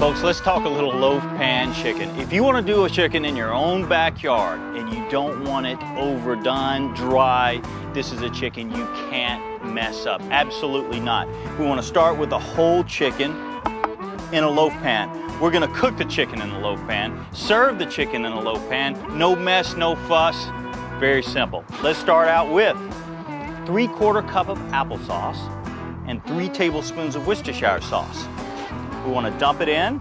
Folks, let's talk a little loaf pan chicken. If you want to do a chicken in your own backyard and you don't want it overdone, dry, this is a chicken you can't mess up. Absolutely not. We want to start with the whole chicken in a loaf pan. We're going to cook the chicken in the loaf pan, serve the chicken in a loaf pan. No mess, no fuss. Very simple. Let's start out with 3/4 cup of applesauce and 3 tablespoons of Worcestershire sauce. We want to dump it in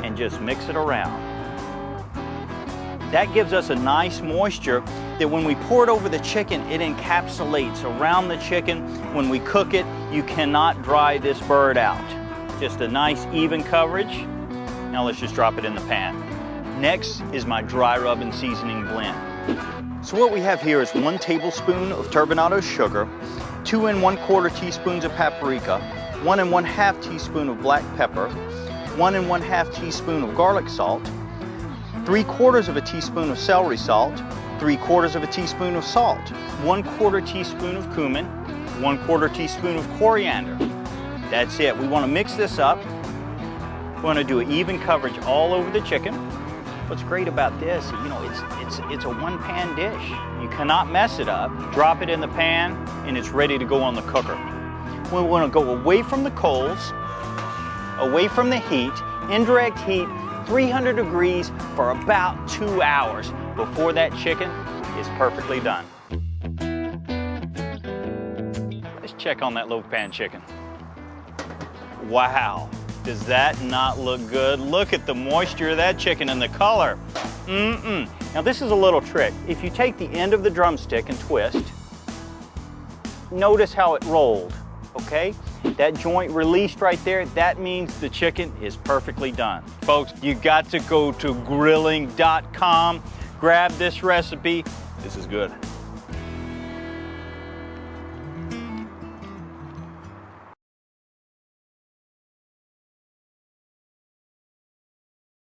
and just mix it around. That gives us a nice moisture that when we pour it over the chicken, it encapsulates around the chicken. When we cook it, you cannot dry this bird out. Just a nice even coverage. Now let's just drop it in the pan. Next is my dry rub and seasoning blend. So what we have here is 1 tablespoon of turbinado sugar, 2 1/4 teaspoons of paprika, 1 1/2 teaspoon of black pepper, 1 1/2 teaspoon of garlic salt, 3/4 of a teaspoon of celery salt, 3/4 of a teaspoon of salt, 1/4 teaspoon of cumin, 1/4 teaspoon of coriander. That's it. We want to mix this up. We want to do an even coverage all over the chicken. What's great about this, you know, it's a one-pan dish. You cannot mess it up. Drop it in the pan and it's ready to go on the cooker. We want to go away from the coals, away from the heat, indirect heat, 300 degrees for about 2 hours before that chicken is perfectly done. Let's check on that loaf pan chicken. Wow, does that not look good? Look at the moisture of that chicken and the color. Now this is a little trick. If you take the end of the drumstick and twist, notice how it rolled. Okay, that joint released right there, that means the chicken is perfectly done. Folks, you got to go to grilling.com, grab this recipe. This is good.